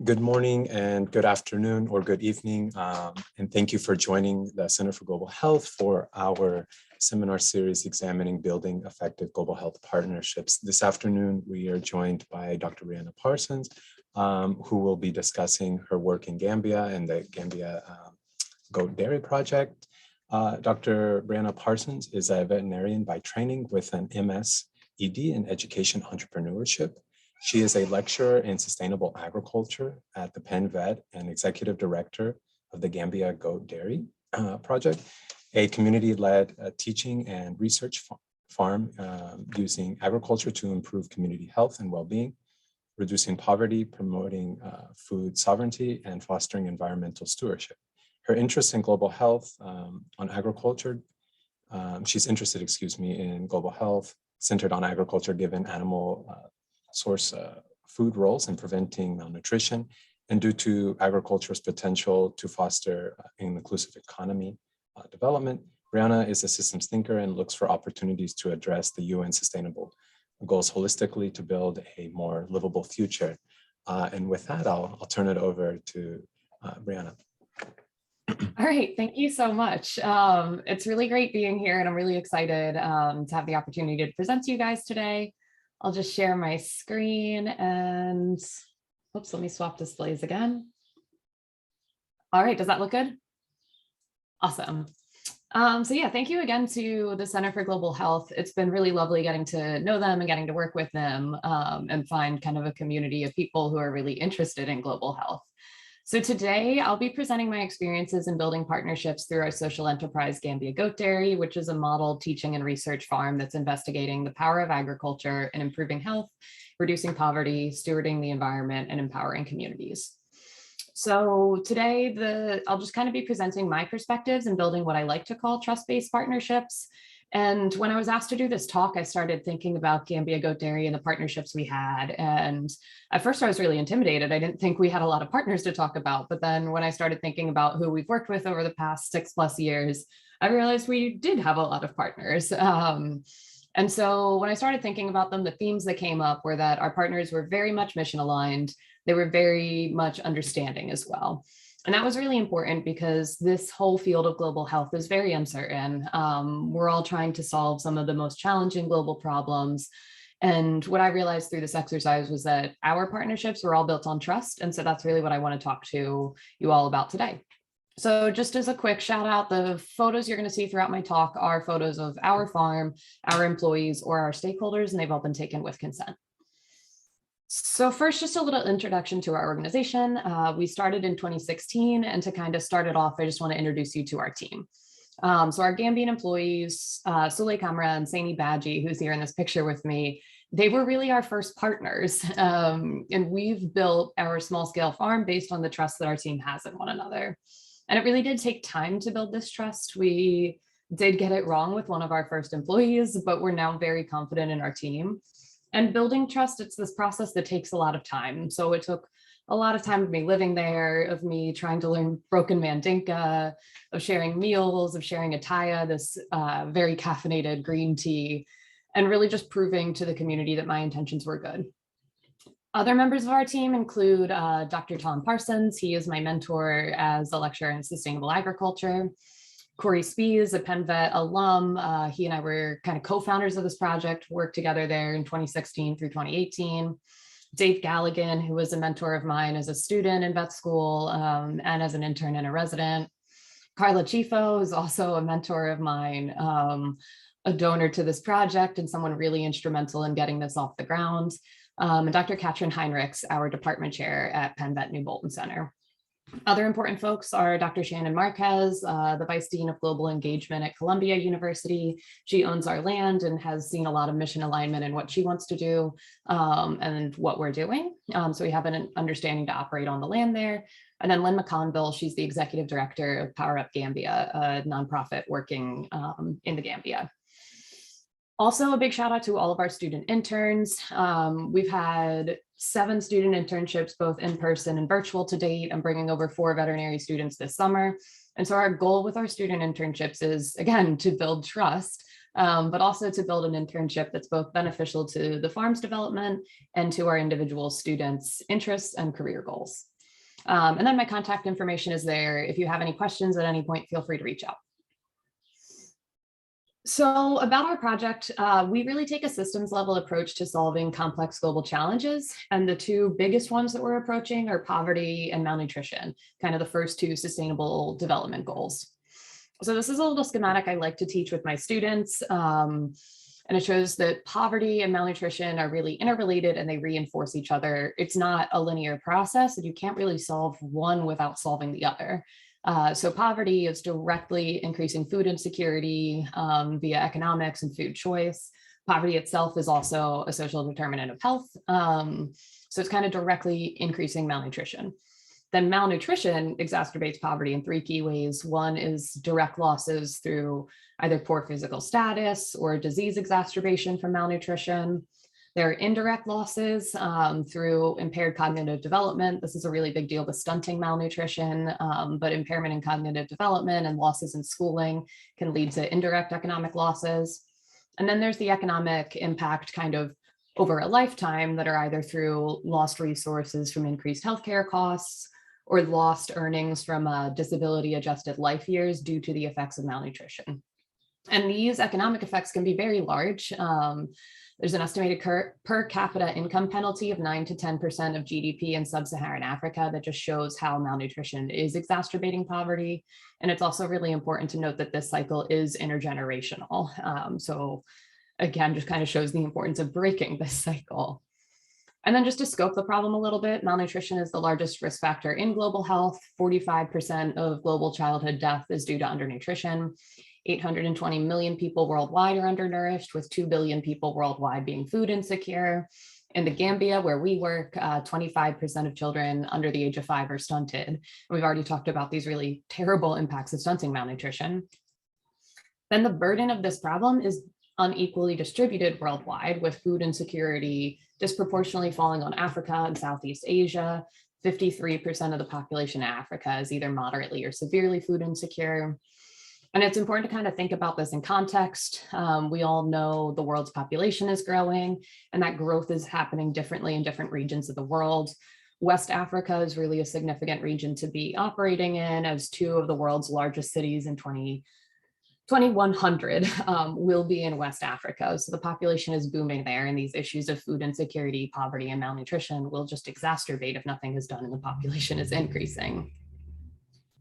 Good morning and good afternoon or good evening, and thank you for joining the Center for Global Health for our seminar series examining building effective global health partnerships. This afternoon, we are joined by Dr. Rhianna Parsons, who will be discussing her work in Gambia and the Gambia Goat Dairy project. Dr. Brianna Parsons is a veterinarian by training with an MS.Ed in Education Entrepreneurship. She is a lecturer in sustainable agriculture at the Penn Vet and executive director of the Gambia Goat Dairy project, a community-led teaching and research farm using agriculture to improve community health and well-being, reducing poverty, promoting food sovereignty, and fostering environmental stewardship. Her interest in global health on agriculture, she's interested, in global health centered on agriculture given animal source food roles in preventing malnutrition, and due to agriculture's potential to foster an inclusive economy development. Brianna is a systems thinker and looks for opportunities to address the UN Sustainable goals holistically to build a more livable future. And with that, I'll turn it over to Brianna. All right, thank you so much. It's really great being here, and I'm really excited to have the opportunity to present to you guys today. I'll just share my screen and, oops, let me swap displays again. All right, does that look good? Awesome. So yeah, thank you again to the Center for Global Health. It's been really lovely getting to know them and getting to work with them and find kind of a community of people who are really interested in global health. So today I'll be presenting my experiences in building partnerships through our social enterprise Gambia Goat Dairy, which is a model teaching and research farm that's investigating the power of agriculture in improving health, reducing poverty, stewarding the environment, and empowering communities. So today I'll just kind of be presenting my perspectives and building what I like to call trust-based partnerships. And when I was asked to do this talk, I started thinking about Gambia Goat Dairy and the partnerships we had. And at first I was really intimidated. I didn't think we had a lot of partners to talk about. But then when I started thinking about who we've worked with over the past 6+ years, I realized we did have a lot of partners. And so when I started thinking about them, the themes that came up were that our partners were very much mission aligned. They were very much understanding as well. And that was really important because this whole field of global health is very uncertain. We're all trying to solve some of the most challenging global problems. And what I realized through this exercise was that our partnerships were all built on trust. And so that's really what I want to talk to you all about today. So just as a quick shout out, the photos you're going to see throughout my talk are photos of our farm, our employees, or our stakeholders, and they've all been taken with consent. So first, just a little introduction to our organization. We started in 2016, and to kind of start it off, I just want to introduce you to our team. So our Gambian employees, Sule Kamra and Saini Baji, who's here in this picture with me, they were really our first partners. And we've built our small scale farm based on the trust that our team has in one another. And it really did take time to build this trust. We did get it wrong with one of our first employees, but we're now very confident in our team. And building trust, it's this process that takes a lot of time. So it took a lot of time of me living there, of me trying to learn Broken Mandinka, of sharing meals, of sharing Ataya, this very caffeinated green tea, and really just proving to the community that my intentions were good. Other members of our team include Dr. Tom Parsons. He is my mentor as a lecturer in sustainable agriculture. Corey Spies, a Penn Vet alum, he and I were kind of co-founders of this project, worked together there in 2016 through 2018. Dave Galligan, who was a mentor of mine as a student in vet school and as an intern and a resident. Carla Chifo is also a mentor of mine, a donor to this project and someone really instrumental in getting this off the ground. And Dr. Katrin Heinrichs, our department chair at Penn Vet New Bolton Center. Other important folks are Dr. Shannon Marquez, the Vice Dean of Global Engagement at Columbia University. She owns our land and has seen a lot of mission alignment in what she wants to do and what we're doing. So we have an understanding to operate on the land there. And then Lynn McConville, she's the Executive Director of Power Up Gambia, a nonprofit working in the Gambia. Also, a big shout out to all of our student interns. We've had 7 student internships, both in person and virtual to date. I'm bringing over 4 veterinary students this summer. And so our goal with our student internships is, again, to build trust, but also to build an internship that's both beneficial to the farm's development and to our individual students' interests and career goals. And then my contact information is there. If you have any questions at any point, feel free to reach out. So about our project, we really take a systems level approach to solving complex global challenges. And the two biggest ones that we're approaching are poverty and malnutrition, kind of the first two sustainable development goals. So this is a little schematic I like to teach with my students. And it shows that poverty and malnutrition are really interrelated and they reinforce each other. It's not a linear process, and you can't really solve one without solving the other. So poverty is directly increasing food insecurity via economics and food choice. Poverty itself is also a social determinant of health. So it's kind of directly increasing malnutrition. Then malnutrition exacerbates poverty in three key ways. One is direct losses through either poor physical status or disease exacerbation from malnutrition. There are indirect losses through impaired cognitive development. This is a really big deal with stunting malnutrition, but impairment in cognitive development and losses in schooling can lead to indirect economic losses. And then there's the economic impact kind of over a lifetime that are either through lost resources from increased healthcare costs or lost earnings from disability adjusted life years due to the effects of malnutrition. And these economic effects can be very large. There's an estimated per capita income penalty of 9 to 10% of GDP in sub-Saharan Africa that just shows how malnutrition is exacerbating poverty. And it's also really important to note that this cycle is intergenerational. So again, just kind of shows the importance of breaking this cycle. And then just to scope the problem a little bit, malnutrition is the largest risk factor in global health. 45% of global childhood death is due to undernutrition. 820 million people worldwide are undernourished, with 2 billion people worldwide being food insecure. In the Gambia, where we work, 25% of children under the age of 5 are stunted. And we've already talked about these really terrible impacts of stunting malnutrition. Then the burden of this problem is unequally distributed worldwide, with food insecurity disproportionately falling on Africa and Southeast Asia. 53% of the population in Africa is either moderately or severely food insecure. And it's important to kind of think about this in context. We all know the world's population is growing, and that growth is happening differently in different regions of the world. West Africa is really a significant region to be operating in, as two of the world's largest cities in 2100 will be in West Africa. So the population is booming there, and these issues of food insecurity, poverty, and malnutrition will just exacerbate if nothing is done and the population is increasing.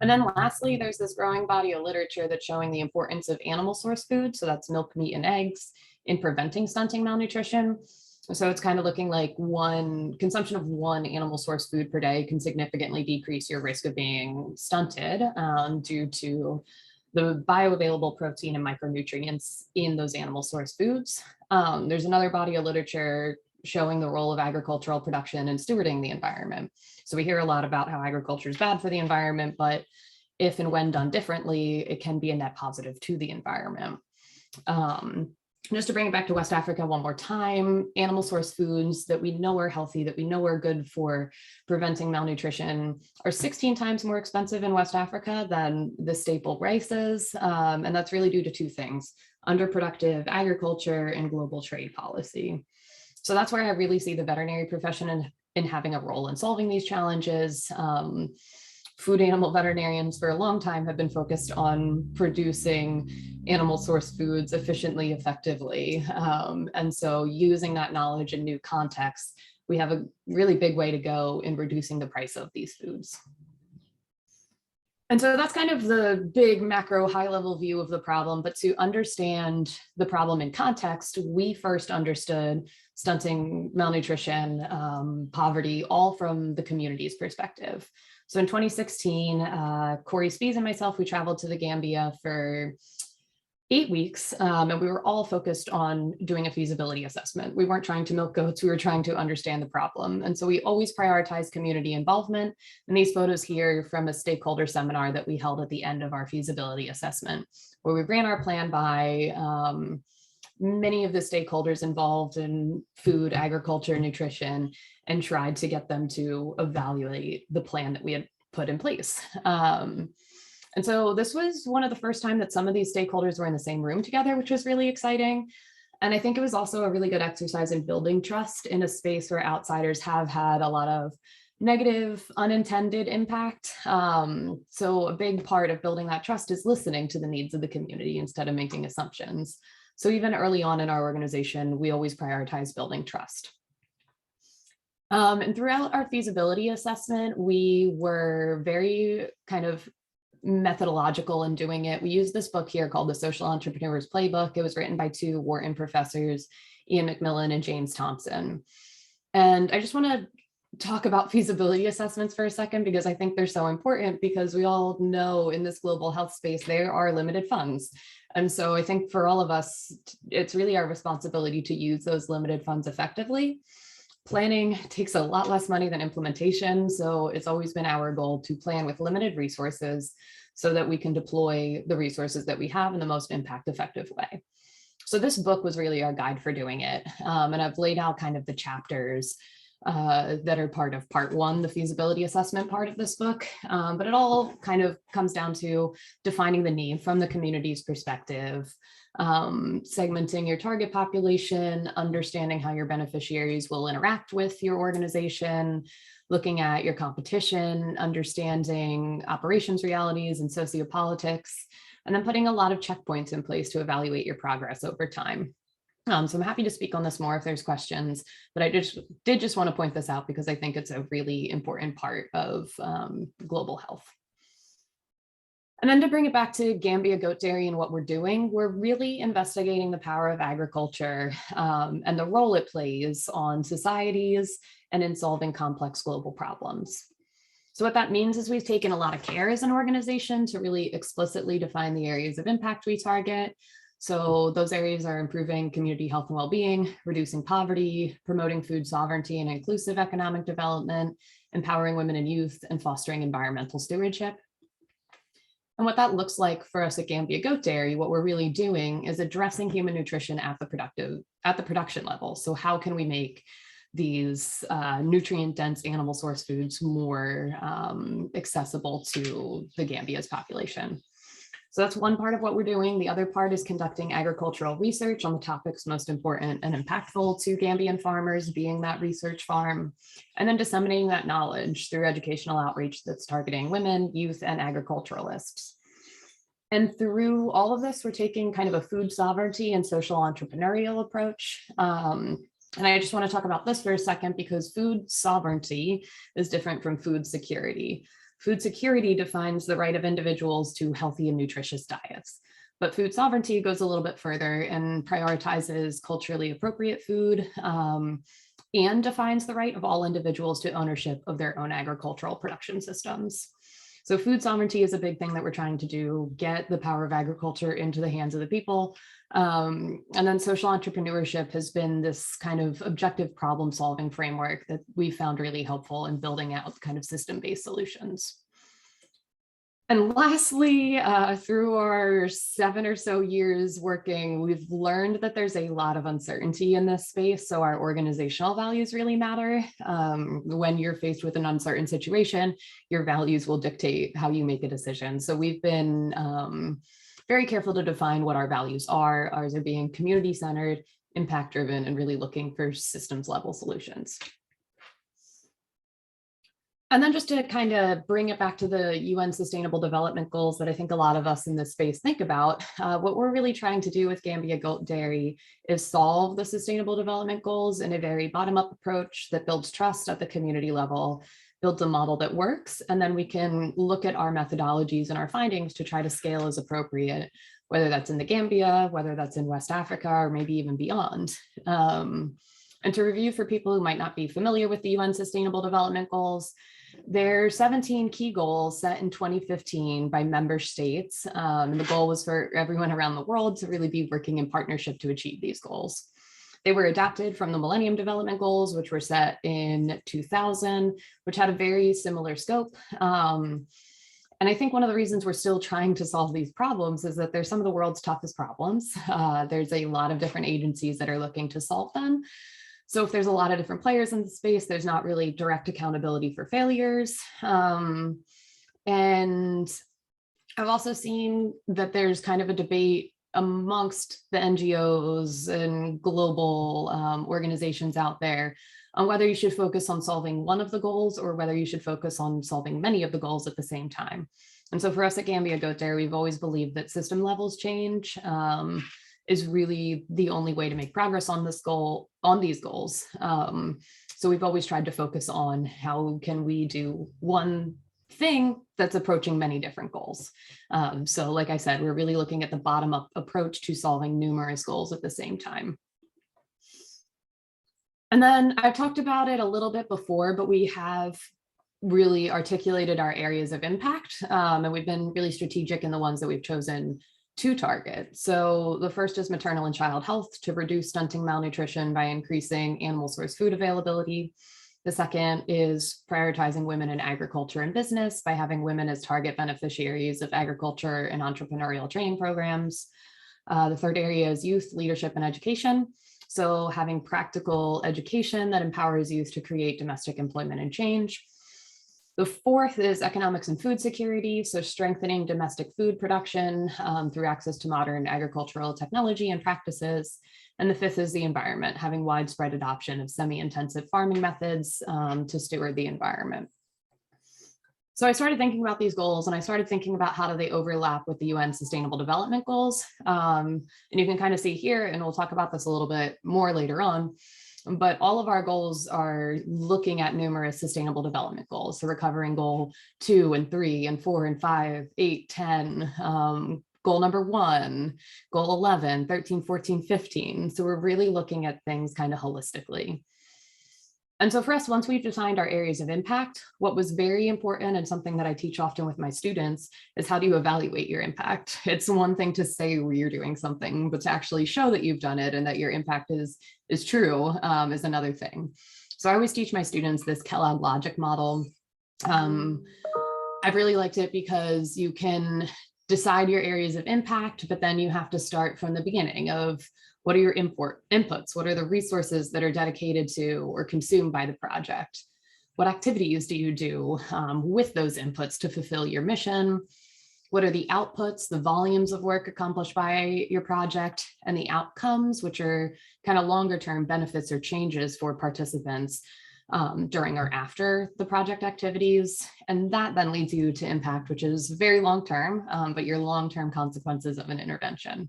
And then lastly, there's this growing body of literature that's showing the importance of animal source food, so that's milk, meat, and eggs, in preventing stunting malnutrition. So it's kind of looking like consumption of one animal source food per day can significantly decrease your risk of being stunted due to the bioavailable protein and micronutrients in those animal source foods. There's another body of literature showing the role of agricultural production in stewarding the environment. So we hear a lot about how agriculture is bad for the environment, but if and when done differently, it can be a net positive to the environment. Just to bring it back to West Africa one more time, animal source foods that we know are healthy, that we know are good for preventing malnutrition, are 16 times more expensive in West Africa than the staple rices. And that's really due to two things: underproductive agriculture and global trade policy. So that's where I really see the veterinary profession in having a role in solving these challenges. Food animal veterinarians for a long time have been focused on producing animal source foods efficiently, effectively. And so using that knowledge in new contexts, we have a really big way to go in reducing the price of these foods. And so that's kind of the big macro high level view of the problem. But to understand the problem in context, we first understood stunting, malnutrition, poverty, all from the community's perspective. So in 2016, Corey Spies and myself, we traveled to the Gambia for 8 weeks, and we were all focused on doing a feasibility assessment. We weren't trying to milk goats, we were trying to understand the problem. And so we always prioritize community involvement. And these photos here from a stakeholder seminar that we held at the end of our feasibility assessment, where we ran our plan by many of the stakeholders involved in food, agriculture, nutrition, and tried to get them to evaluate the plan that we had put in place. And so this was one of the first time that some of these stakeholders were in the same room together, which was really exciting. And I think it was also a really good exercise in building trust in a space where outsiders have had a lot of negative, unintended impact. So a big part of building that trust is listening to the needs of the community instead of making assumptions. So even early on in our organization, we always prioritize building trust. And throughout our feasibility assessment, we were very kind of methodological in doing it. We used this book here called The Social Entrepreneur's Playbook. It was written by two Wharton professors, Ian McMillan and James Thompson. And I just want to talk about feasibility assessments for a second, because I think they're so important, because we all know in this global health space, there are limited funds. And so I think for all of us, it's really our responsibility to use those limited funds effectively. Planning takes a lot less money than implementation. So it's always been our goal to plan with limited resources so that we can deploy the resources that we have in the most impact effective way. So this book was really our guide for doing it. And I've laid out kind of the chapters that are part of part one, the feasibility assessment part of this book. But it all kind of comes down to defining the need from the community's perspective, segmenting your target population, understanding how your beneficiaries will interact with your organization, looking at your competition, understanding operations realities and sociopolitics, and then putting a lot of checkpoints in place to evaluate your progress over time. So I'm happy to speak on this more if there's questions, but I did just want to point this out because I think it's a really important part of global health. And then to bring it back to Gambia Goat Dairy and what we're doing, we're really investigating the power of agriculture and the role it plays on societies and in solving complex global problems. So what that means is we've taken a lot of care as an organization to really explicitly define the areas of impact we target. So those areas are improving community health and well-being, reducing poverty, promoting food sovereignty and inclusive economic development, empowering women and youth, and fostering environmental stewardship. And what that looks like for us at Gambia Goat Dairy, what we're really doing is addressing human nutrition at the production level. So how can we make these nutrient-dense animal source foods more accessible to the Gambia's population? So that's one part of what we're doing. The other part is conducting agricultural research on the topics most important and impactful to Gambian farmers, being that research farm, and then disseminating that knowledge through educational outreach that's targeting women, youth, and agriculturalists. And through all of this, we're taking kind of a food sovereignty and social entrepreneurial approach. And I just want to talk about this for a second because food sovereignty is different from food security. Food security defines the right of individuals to healthy and nutritious diets, but food sovereignty goes a little bit further and prioritizes culturally appropriate food and defines the right of all individuals to ownership of their own agricultural production systems. So food sovereignty is a big thing that we're trying to do, get the power of agriculture into the hands of the people. And then social entrepreneurship has been this kind of objective problem solving framework that we found really helpful in building out kind of system-based solutions. And lastly, through our 7 or so years working, we've learned that there's a lot of uncertainty in this space. So our organizational values really matter. When you're faced with an uncertain situation, your values will dictate how you make a decision. So we've been very careful to define what our values are. Ours are being community-centered, impact-driven, and really looking for systems-level solutions. And then just to kind of bring it back to the UN Sustainable Development Goals that I think a lot of us in this space think about, what we're really trying to do with Gambia Goat Dairy is solve the Sustainable Development Goals in a very bottom-up approach that builds trust at the community level, builds a model that works, and then we can look at our methodologies and our findings to try to scale as appropriate, whether that's in the Gambia, whether that's in West Africa, or maybe even beyond. And to review for people who might not be familiar with the UN Sustainable Development Goals, there are 17 key goals set in 2015 by member states. And the goal was for everyone around the world to really be working in partnership to achieve these goals. They were adapted from the Millennium Development Goals, which were set in 2000, which had a very similar scope. And I think one of the reasons we're still trying to solve these problems is that they're some of the world's toughest problems. There's a lot of different agencies that are looking to solve them. So if there's a lot of different players in the space, there's not really direct accountability for failures. And I've also seen that there's kind of a debate amongst the NGOs and global organizations out there on whether you should focus on solving one of the goals or whether you should focus on solving many of the goals at the same time. And so for us at Gambia Goat Dairy, we've always believed that system levels change is really the only way to make progress on this goal, on these goals. So we've always tried to focus on how can we do one thing that's approaching many different goals. So like I said, we're really looking at the bottom-up approach to solving numerous goals at the same time. And then I've talked about it a little bit before, but we have really articulated our areas of impact, and we've been really strategic in the ones that we've chosen to target. So the first is maternal and child health, to reduce stunting malnutrition by increasing animal source food availability. The second is prioritizing women in agriculture and business by having women as target beneficiaries of agriculture and entrepreneurial training programs. The third area is youth leadership and education. So having practical education that empowers youth to create domestic employment and change. The fourth is economics and food security, so strengthening domestic food production through access to modern agricultural technology and practices. And the fifth is the environment, having widespread adoption of semi-intensive farming methods to steward the environment. So I started thinking about these goals, and I started thinking about how do they overlap with the UN Sustainable Development Goals. And you can kind of see here, and we'll talk about this a little bit more later on, but all of our goals are looking at numerous sustainable development goals. So recovering goal 2 and 3 and 4 and 5, 8, 10, goal number 1, goal 11, 13, 14, 15. So we're really looking at things kind of holistically. And so for us, once we've defined our areas of impact, what was very important and something that I teach often with my students is how do you evaluate your impact? It's one thing to say you're doing something, but to actually show that you've done it and that your impact is true is another thing. So I always teach my students this Kellogg logic model. I've really liked it because you can decide your areas of impact, but then you have to start from the beginning of what are your inputs? What are the resources that are dedicated to or consumed by the project? What activities do you do with those inputs to fulfill your mission? What are the outputs, the volumes of work accomplished by your project, and the outcomes, which are kind of longer term benefits or changes for participants during or after the project activities. And that then leads you to impact, which is very long term, but your long-term consequences of an intervention.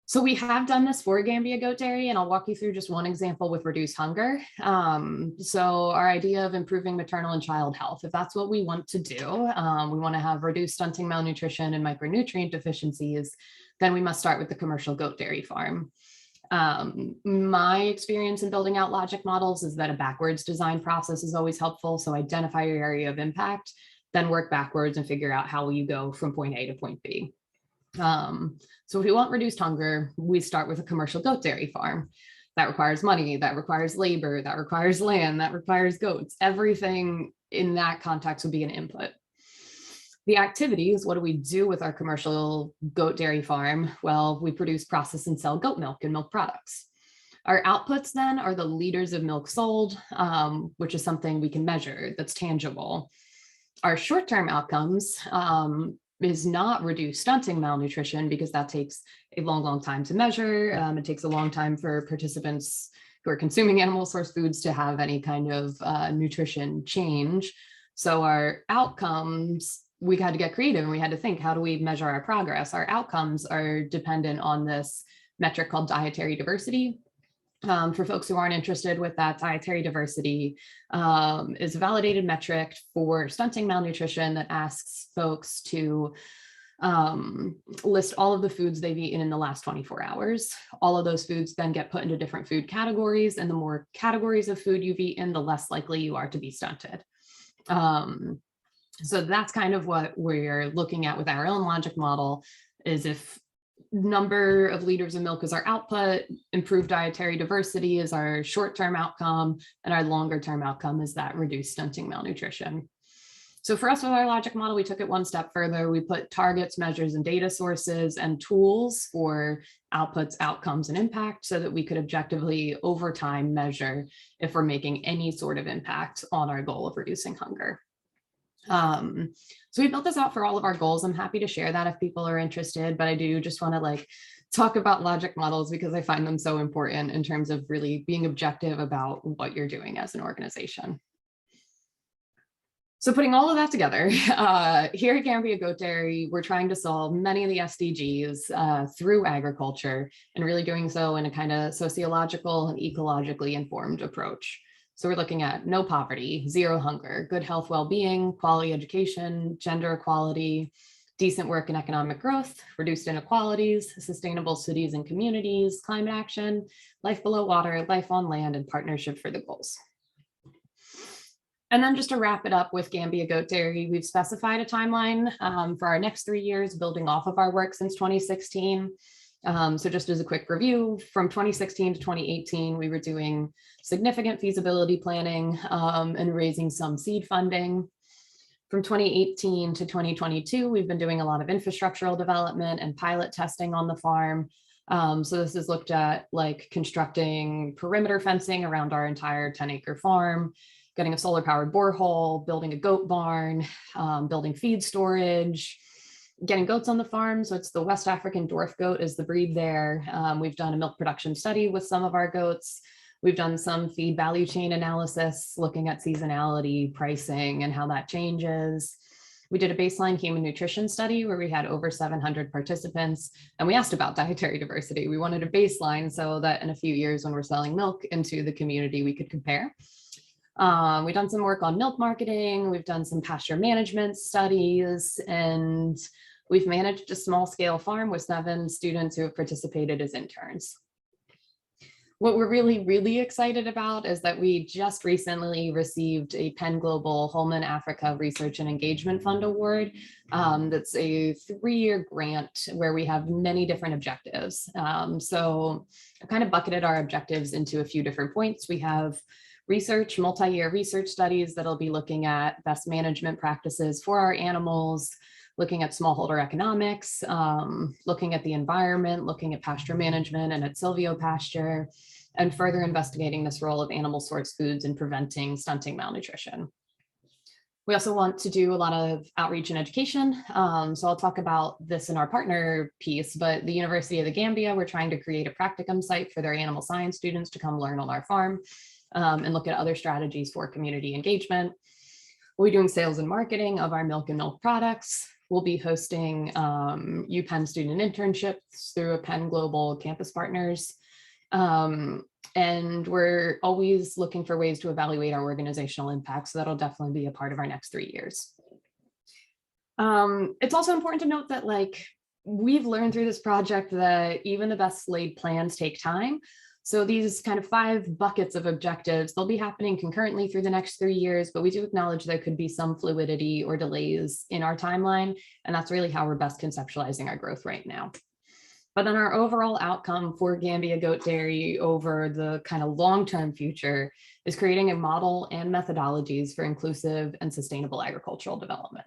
So we have done this for Gambia Goat Dairy, and I'll walk you through just one example with reduced hunger. So our idea of improving maternal and child health, if that's what we want to do, we want to have reduced stunting, malnutrition, and micronutrient deficiencies, then we must start with the commercial goat dairy farm. My experience in building out logic models is that a backwards design process is always helpful. So identify your area of impact, then work backwards and figure out how will you go from point A to point B. So if we want reduced hunger, we start with a commercial goat dairy farm. That requires money, that requires labor, that requires land, that requires goats. Everything in that context would be an input. The activities, what do we do with our commercial goat dairy farm? Well, we produce, process, and sell goat milk and milk products. Our outputs then are the liters of milk sold, which is something we can measure that's tangible. Our short-term outcomes is not reduced stunting malnutrition because that takes a long time to measure. It takes a long time for participants who are consuming animal source foods to have any kind of nutrition change. So our outcomes, we had to get creative and we had to think, how do we measure our progress? Our outcomes are dependent on this metric called dietary diversity. For folks who aren't interested with that, dietary diversity is a validated metric for stunting malnutrition that asks folks to list all of the foods they've eaten in the last 24 hours. All of those foods then get put into different food categories, and the more categories of food you've eaten, the less likely you are to be stunted. So that's kind of what we're looking at with our own logic model, is if number of liters of milk is our output, improved dietary diversity is our short-term outcome, and our longer-term outcome is that reduced stunting malnutrition. So for us with our logic model, we took it one step further. We put targets, measures, and data sources and tools for outputs, outcomes, and impact so that we could objectively over time measure if we're making any sort of impact on our goal of reducing hunger. So we built this out for all of our goals. I'm happy to share that if people are interested, but I do just want to talk about logic models because I find them so important in terms of really being objective about what you're doing as an organization. So putting all of that together, here at Gambia Goat Dairy, we're trying to solve many of the SDGs through agriculture and really doing so in a kind of sociological and ecologically informed approach. So we're looking at no poverty, zero hunger, good health, well-being, quality education, gender equality, decent work and economic growth, reduced inequalities, sustainable cities and communities, climate action, life below water, life on land, and partnership for the goals. And then just to wrap it up with Gambia Goat Dairy, we've specified a timeline for our next 3 years, building off of our work since 2016. So just as a quick review, from 2016 to 2018, we were doing significant feasibility planning and raising some seed funding. From 2018 to 2022, we've been doing a lot of infrastructural development and pilot testing on the farm. So this is looked at constructing perimeter fencing around our entire 10-acre farm, getting a solar powered borehole, building a goat barn, building feed storage, getting goats on the farm. So it's the West African dwarf goat is the breed there. We've done a milk production study with some of our goats. We've done some feed value chain analysis, looking at seasonality, pricing, and how that changes. We did a baseline human nutrition study where we had over 700 participants, and we asked about dietary diversity. We wanted a baseline so that in a few years when we're selling milk into the community, we could compare. We've done some work on milk marketing. We've done some pasture management studies, and we've managed a small scale farm with 7 students who have participated as interns. What we're really, really excited about is that we just recently received a Penn Global Homeland Africa Research and Engagement Fund Award. That's a 3-year grant where we have many different objectives. So I kind of bucketed our objectives into a few different points. We have research, multi-year research studies that'll be looking at best management practices for our animals, looking at smallholder economics, looking at the environment, looking at pasture management and at silvopasture, and further investigating this role of animal source foods in preventing stunting malnutrition. We also want to do a lot of outreach and education. So I'll talk about this in our partner piece, but the University of the Gambia, we're trying to create a practicum site for their animal science students to come learn on our farm. And look at other strategies for community engagement. We'll be doing sales and marketing of our milk and milk products. We'll be hosting UPenn student internships through a Penn Global Campus Partners. And we're always looking for ways to evaluate our organizational impact. So that'll definitely be a part of our next 3 years. It's also important to note that we've learned through this project that even the best laid plans take time. So these kind of 5 buckets of objectives, they'll be happening concurrently through the next 3 years, but we do acknowledge there could be some fluidity or delays in our timeline. And that's really how we're best conceptualizing our growth right now. But then our overall outcome for Gambia Goat Dairy over the kind of long-term future is creating a model and methodologies for inclusive and sustainable agricultural development.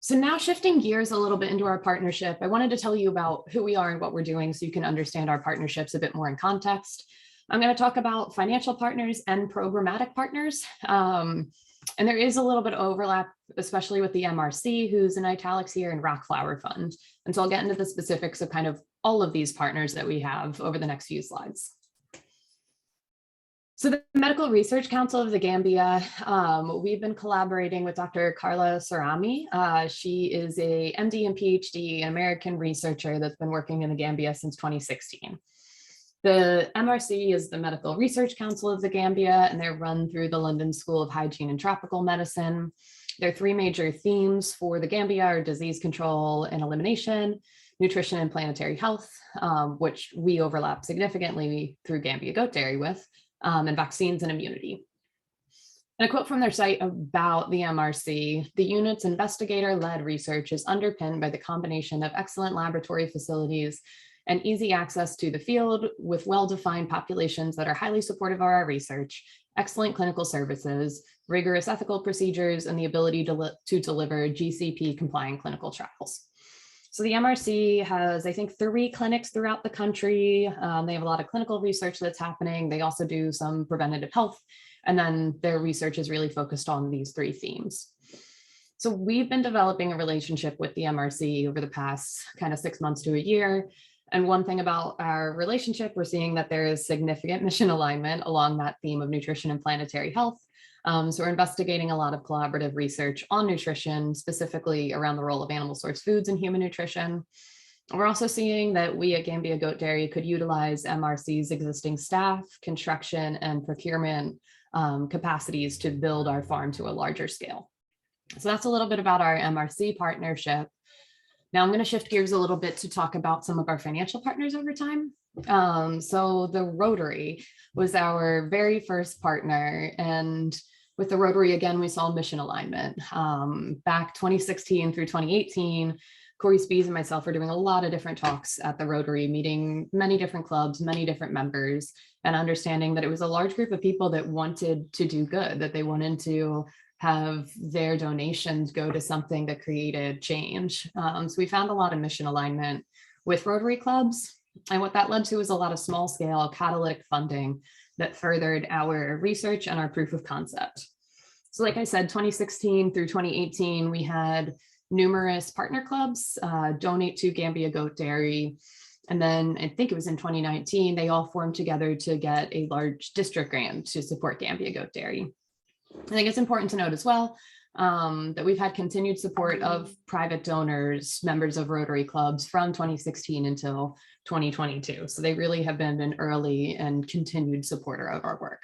So now shifting gears a little bit into our partnership, I wanted to tell you about who we are and what we're doing so you can understand our partnerships a bit more in context. I'm going to talk about financial partners and programmatic partners. And there is a little bit of overlap, especially with the MRC, who's in italics here, and Rock Flower Fund. And so I'll get into the specifics of kind of all of these partners that we have over the next few slides. So the Medical Research Council of the Gambia, we've been collaborating with Dr. Carla Sarami. She is a MD and PhD, an American researcher that's been working in the Gambia since 2016. The MRC is the Medical Research Council of the Gambia, and they're run through the London School of Hygiene and Tropical Medicine. Their 3 major themes for the Gambia are disease control and elimination, nutrition and planetary health, which we overlap significantly through Gambia Goat Dairy with, and vaccines and immunity. And a quote from their site about the MRC: the unit's investigator-led research is underpinned by the combination of excellent laboratory facilities and easy access to the field with well-defined populations that are highly supportive of our research, excellent clinical services, rigorous ethical procedures, and the ability to deliver GCP-compliant clinical trials. So the MRC has, I think, 3 clinics throughout the country. They have a lot of clinical research that's happening. They also do some preventative health, and then their research is really focused on these 3 themes. So we've been developing a relationship with the MRC over the past kind of 6 months to a year. And one thing about our relationship, we're seeing that there is significant mission alignment along that theme of nutrition and planetary health. So we're investigating a lot of collaborative research on nutrition, specifically around the role of animal source foods in human nutrition. We're also seeing that we at Gambia Goat Dairy could utilize MRC's existing staff, construction, and procurement capacities to build our farm to a larger scale. So that's a little bit about our MRC partnership. Now I'm going to shift gears a little bit to talk about some of our financial partners over time. So the Rotary was our very first partner, and with the Rotary, again, we saw mission alignment. Back 2016 through 2018, Corey Spees and myself were doing a lot of different talks at the Rotary, meeting many different clubs, many different members, and understanding that it was a large group of people that wanted to do good, that they wanted to have their donations go to something that created change. So we found a lot of mission alignment with Rotary clubs. And what that led to was a lot of small scale catalytic funding that furthered our research and our proof of concept. So like I said, 2016 through 2018, we had numerous partner clubs donate to Gambia Goat Dairy. And then I think it was in 2019, they all formed together to get a large district grant to support Gambia Goat Dairy. I think it's important to note as well that we've had continued support of private donors, members of Rotary clubs from 2016 until 2022. So they really have been an early and continued supporter of our work.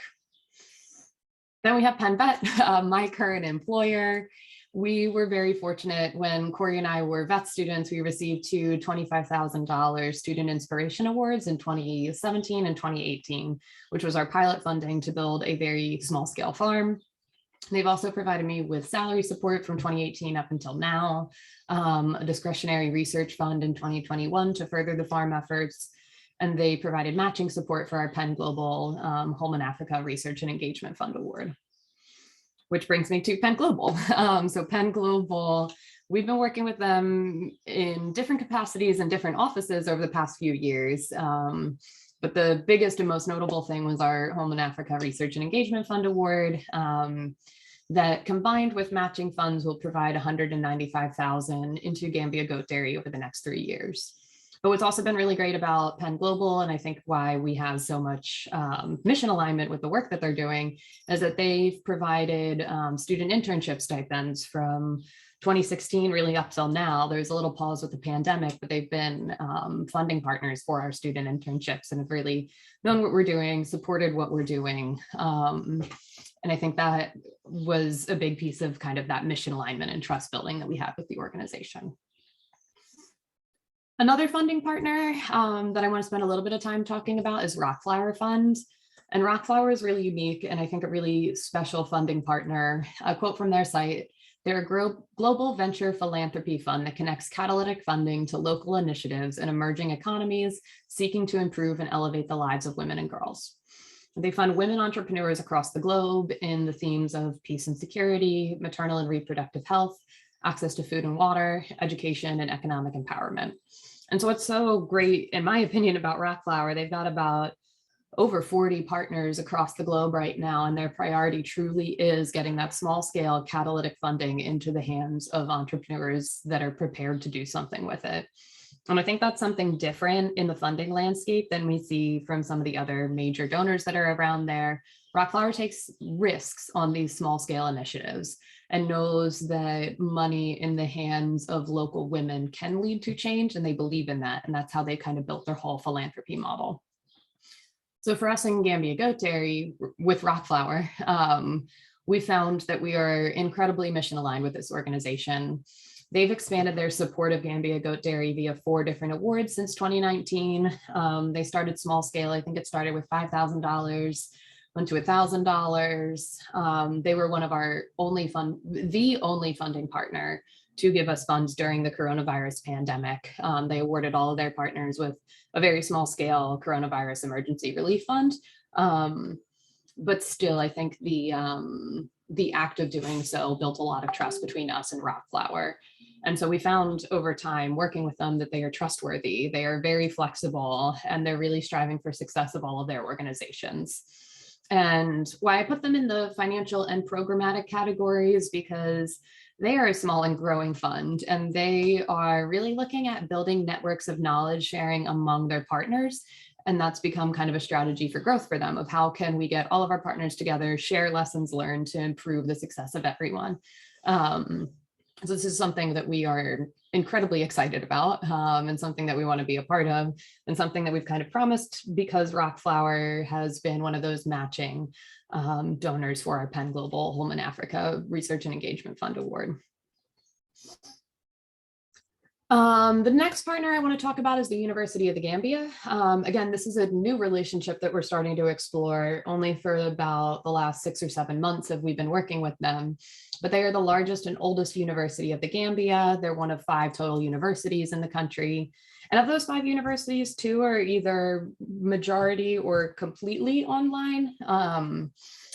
Then we have PennVet, my current employer. We were very fortunate when Corey and I were vet students. We received 2 $25,000 Student Inspiration Awards in 2017 and 2018, which was our pilot funding to build a very small scale farm. They've also provided me with salary support from 2018 up until now, a discretionary research fund in 2021 to further the farm efforts, and they provided matching support for our Penn Global Homeland Africa Research and Engagement Fund Award. Which brings me to Penn Global. So Penn Global, we've been working with them in different capacities and different offices over the past few years. But the biggest and most notable thing was our Homeland Africa Research and Engagement Fund Award that combined with matching funds will provide $195,000 into Gambia Goat Dairy over the next 3 years. But what's also been really great about Penn Global, and I think why we have so much mission alignment with the work that they're doing, is that they've provided student internship stipends from 2016 really up till now. There's a little pause with the pandemic, but they've been funding partners for our student internships and have really known what we're doing, supported what we're doing. And I think that was a big piece of kind of that mission alignment and trust building that we have with the organization. Another funding partner that I want to spend a little bit of time talking about is Rockflower Fund. And Rockflower is really unique and I think a really special funding partner. A quote from their site: "They're a global venture philanthropy fund that connects catalytic funding to local initiatives and emerging economies seeking to improve and elevate the lives of women and girls." They fund women entrepreneurs across the globe in the themes of peace and security, maternal and reproductive health, access to food and water, education, and economic empowerment. And so what's so great, in my opinion, about Rockflower, they've got about over 40 partners across the globe right now, and their priority truly is getting that small scale catalytic funding into the hands of entrepreneurs that are prepared to do something with it. And I think that's something different in the funding landscape than we see from some of the other major donors that are around there. Rockflower takes risks on these small scale initiatives and knows that money in the hands of local women can lead to change, and they believe in that. And that's how they kind of built their whole philanthropy model. So for us in Gambia Goat Dairy with Rockflower, we found that we are incredibly mission aligned with this organization. They've expanded their support of Gambia Goat Dairy via 4 different awards since 2019. They started small scale. I think it started with $5,000, went to $1,000. They were one of our the only funding partner to give us funds during the coronavirus pandemic. They awarded all of their partners with a very small scale coronavirus emergency relief fund. But still, I think the act of doing so built a lot of trust between us and Rockflower. And so we found over time working with them that they are trustworthy, they are very flexible, and they're really striving for success of all of their organizations. And why I put them in the financial and programmatic categories, because they are a small and growing fund, and they are really looking at building networks of knowledge sharing among their partners. And that's become kind of a strategy for growth for them, of how can we get all of our partners together, share lessons learned to improve the success of everyone. So this is something that we are incredibly excited about, and something that we want to be a part of, and something that we've kind of promised, because Rockflower has been one of those matching donors for our Penn Global Homeland Africa Research and Engagement Fund Award. The next partner I want to talk about is the University of the Gambia. Again, this is a new relationship that we're starting to explore. Only for about the last 6 or 7 months have we been working with them, but they are the largest and oldest university of the Gambia. They're one of 5 total universities in the country. And of those 5 universities, 2 are either majority or completely online.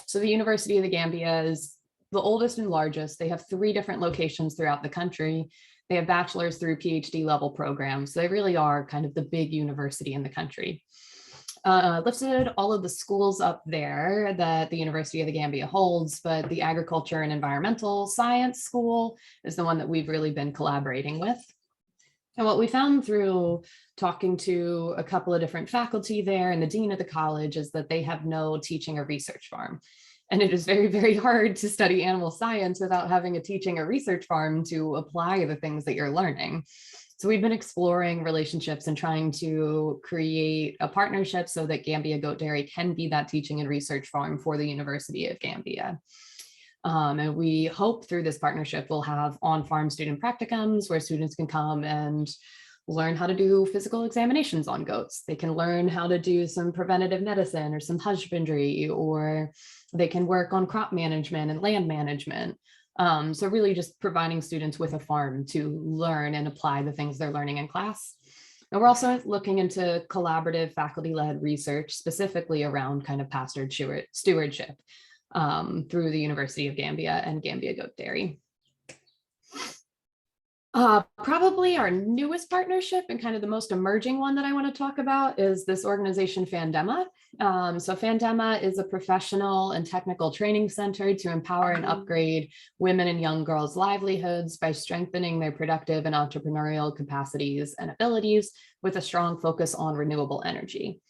So the University of the Gambia is the oldest and largest. They have 3 different locations throughout the country. They have bachelor's through PhD level programs. So they really are kind of the big university in the country. Listed all of the schools up there that the University of the Gambia holds, but the Agriculture and Environmental Science School is the one that we've really been collaborating with. And what we found through talking to a couple of different faculty there and the dean of the college is that they have no teaching or research farm. And it is very, very hard to study animal science without having a teaching or research farm to apply the things that you're learning. So we've been exploring relationships and trying to create a partnership so that Gambia Goat Dairy can be that teaching and research farm for the University of Gambia. And we hope through this partnership we'll have on-farm student practicums where students can come and learn how to do physical examinations on goats. They can learn how to do some preventative medicine or some husbandry, or they can work on crop management and land management. So really just providing students with a farm to learn and apply the things they're learning in class. And we're also looking into collaborative faculty-led research, specifically around kind of pastored stewardship through the University of Gambia and Gambia Goat Dairy. Probably our newest partnership and kind of the most emerging one that I want to talk about is this organization, Fandema. So Fandema is a professional and technical training center to empower and upgrade women and young girls' livelihoods by strengthening their productive and entrepreneurial capacities and abilities with a strong focus on renewable energy.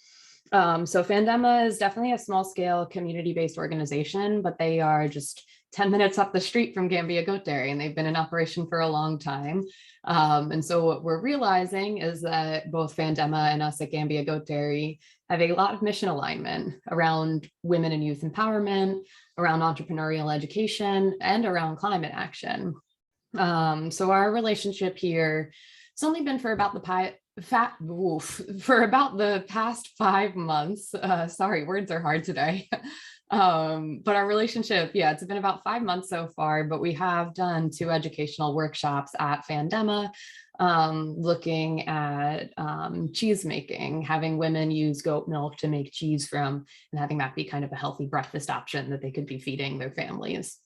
So Fandema is definitely a small scale community-based organization, but they are just 10 minutes up the street from Gambia Goat Dairy, and they've been in operation for a long time. And so what we're realizing is that both Fandema and us at Gambia Goat Dairy have a lot of mission alignment around women and youth empowerment, around entrepreneurial education, and around climate action. So our relationship here, it's only been for about the past 5 months. Sorry, words are hard today. But our relationship, yeah, it's been about 5 months so far, but we have done 2 educational workshops at Fandema, looking at cheese making, having women use goat milk to make cheese from, and having that be kind of a healthy breakfast option that they could be feeding their families.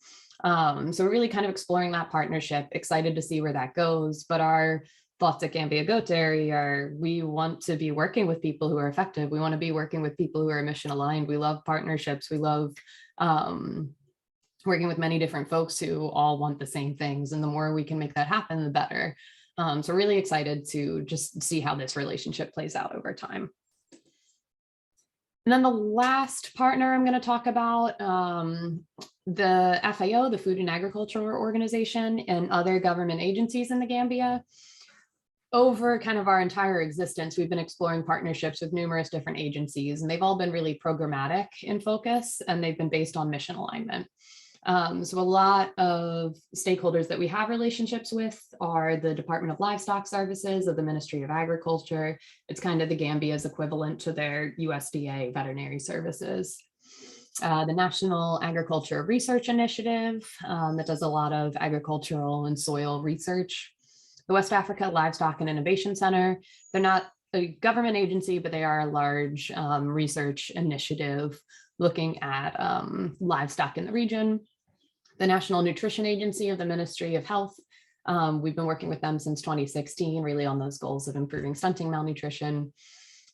So we're really kind of exploring that partnership, excited to see where that goes. But our thoughts at Gambia Goat Dairy are, we want to be working with people who are effective. We want to be working with people who are mission aligned. We love partnerships. We love working with many different folks who all want the same things. And the more we can make that happen, the better. So really excited to just see how this relationship plays out over time. And then the last partner I'm going to talk about, the FAO, the Food and Agriculture Organization, and other government agencies in the Gambia. Over kind of our entire existence, we've been exploring partnerships with numerous different agencies, and they've all been really programmatic in focus, and they've been based on mission alignment. So a lot of stakeholders that we have relationships with are the Department of Livestock Services of the Ministry of Agriculture. It's kind of the Gambia's equivalent to their USDA veterinary services. The National Agriculture Research Initiative that does a lot of agricultural and soil research. The West Africa Livestock and Innovation Center. They're not a government agency, but they are a large research initiative looking at livestock in the region. The National Nutrition Agency of the Ministry of Health, We've been working with them since 2016, really on those goals of improving stunting, malnutrition.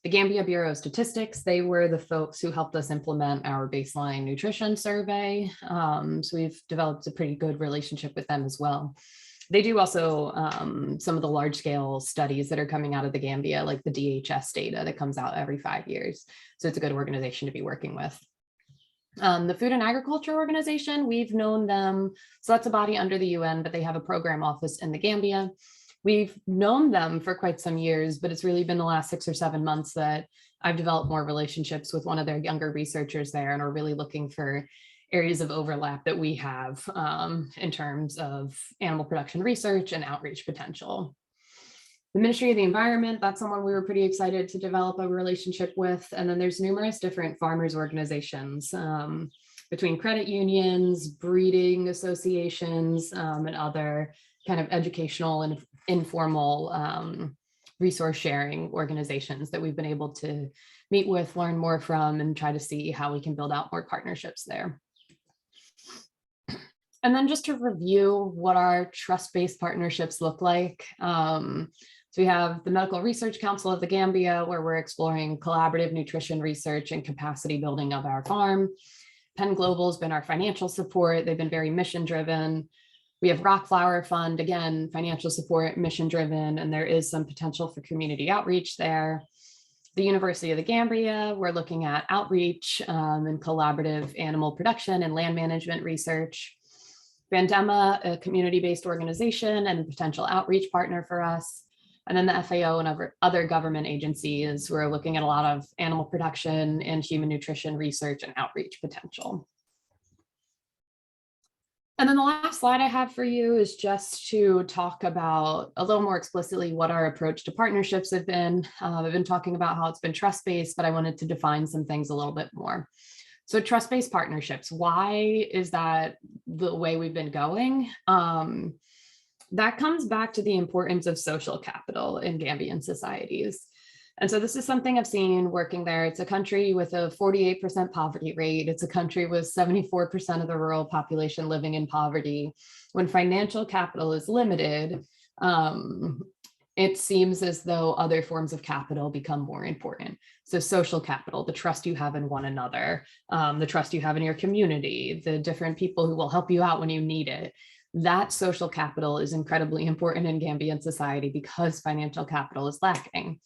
The Gambia Bureau of Statistics, they were the folks who helped us implement our baseline nutrition survey. So we've developed a pretty good relationship with them as well. They do also some of the large scale studies that are coming out of the Gambia, like the DHS data that comes out every 5 years. So it's a good organization to be working with. The Food and Agriculture Organization, we've known them. So that's a body under the UN, but they have a program office in the Gambia. We've known them for quite some years, but it's really been the last 6 or 7 months that I've developed more relationships with one of their younger researchers there, and are really looking for areas of overlap that we have in terms of animal production research and outreach potential. The Ministry of the Environment, that's someone we were pretty excited to develop a relationship with. And then there's numerous different farmers organizations between credit unions, breeding associations, and other kind of educational and informal resource sharing organizations that we've been able to meet with, learn more from, and try to see how we can build out more partnerships there. And then just to review what our trust-based partnerships look like. So we have the Medical Research Council of the Gambia, where we're exploring collaborative nutrition research and capacity building of our farm. Penn Global has been our financial support. They've been very mission driven. We have Rock Flower Fund, again, financial support, mission driven, and there is some potential for community outreach there. The University of the Gambia, we're looking at outreach and collaborative animal production and land management research. Bandema, a community-based organization and a potential outreach partner for us. And then the FAO and other government agencies who are looking at a lot of animal production and human nutrition research and outreach potential. And then the last slide I have for you is just to talk about a little more explicitly what our approach to partnerships have been. I've been talking about how it's been trust-based, but I wanted to define some things a little bit more. So trust-based partnerships, why is that the way we've been going? That comes back to the importance of social capital in Gambian societies. And so this is something I've seen working there. It's a country with a 48% poverty rate. It's a country with 74% of the rural population living in poverty. When financial capital is limited, it seems as though other forms of capital become more important. So social capital, the trust you have in one another, the trust you have in your community, the different people who will help you out when you need it. That social capital is incredibly important in Gambian society because financial capital is lacking.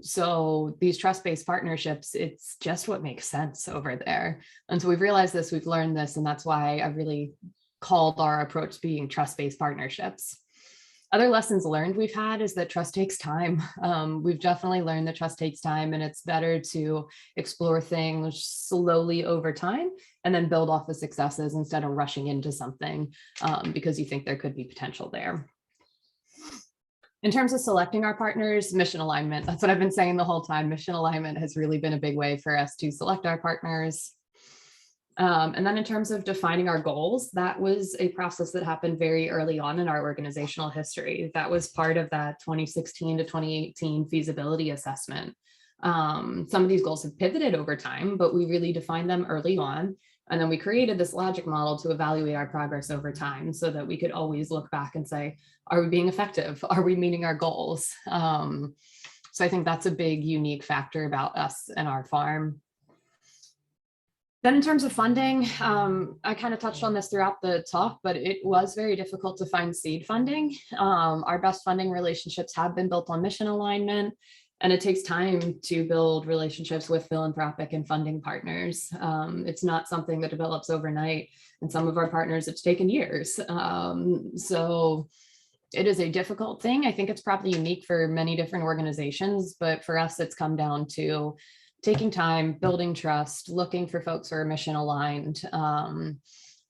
So these trust-based partnerships, it's just what makes sense over there. And so we've realized this, we've learned this, and that's why I really called our approach being trust-based partnerships. Other lessons learned we've had is that trust takes time. We've definitely learned that trust takes time, and it's better to explore things slowly over time and then build off the successes instead of rushing into something because you think there could be potential there. In terms of selecting our partners, mission alignment, that's what I've been saying the whole time. Mission alignment has really been a big way for us to select our partners. And then in terms of defining our goals, that was a process that happened very early on in our organizational history. That was part of that 2016 to 2018 feasibility assessment. Some of these goals have pivoted over time, but we really defined them early on. And then we created this logic model to evaluate our progress over time so that we could always look back and say, are we being effective? Are we meeting our goals? So I think that's a big unique factor about us and our farm. Then in terms of funding, I kind of touched on this throughout the talk, but it was very difficult to find seed funding. Our best funding relationships have been built on mission alignment, and it takes time to build relationships with philanthropic and funding partners. It's not something that develops overnight, and some of our partners, it's taken years. So it is a difficult thing. I think it's probably unique for many different organizations, but for us, it's come down to taking time, building trust, looking for folks who are mission aligned,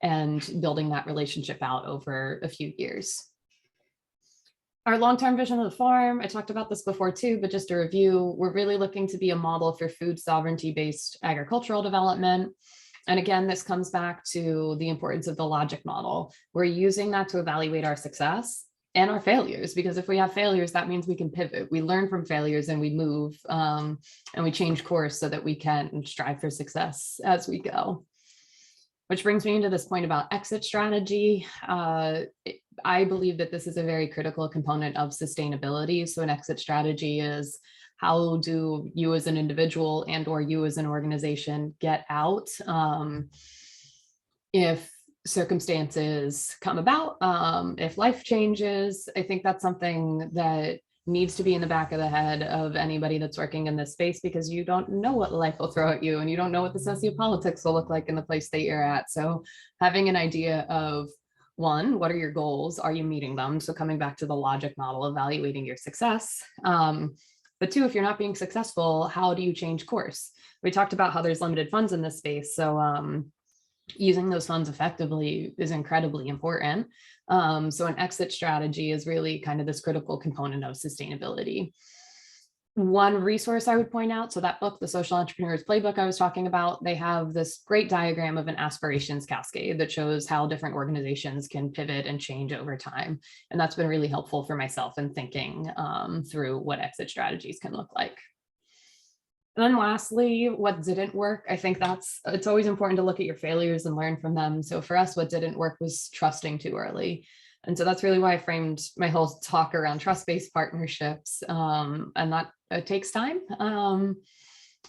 and building that relationship out over a few years. Our long-term vision of the farm, I talked about this before too, but just to review, we're really looking to be a model for food sovereignty-based agricultural development. And again, this comes back to the importance of the logic model. We're using that to evaluate our success and our failures, because if we have failures, that means we can pivot. We learn from failures and we move and we change course so that we can strive for success as we go. Which brings me into this point about exit strategy. I believe that this is a very critical component of sustainability. So an exit strategy is, how do you as an individual and or you as an organization get out if circumstances come about, if life changes? I think that's something that needs to be in the back of the head of anybody that's working in this space, because you don't know what life will throw at you and you don't know what the sociopolitics will look like in the place that you're at. So having an idea of, one, what are your goals? Are you meeting them? So coming back to the logic model, evaluating your success. But two, if you're not being successful, how do you change course? We talked about how there's limited funds in this space. So using those funds effectively is incredibly important. So an exit strategy is really kind of this critical component of sustainability. One resource I would point out, so that book, The Social Entrepreneur's Playbook I was talking about, they have this great diagram of an aspirations cascade that shows how different organizations can pivot and change over time. And that's been really helpful for myself in thinking through what exit strategies can look like. And then lastly, what didn't work? I think it's always important to look at your failures and learn from them. So for us, what didn't work was trusting too early. And so that's really why I framed my whole talk around trust-based partnerships. And that it takes time.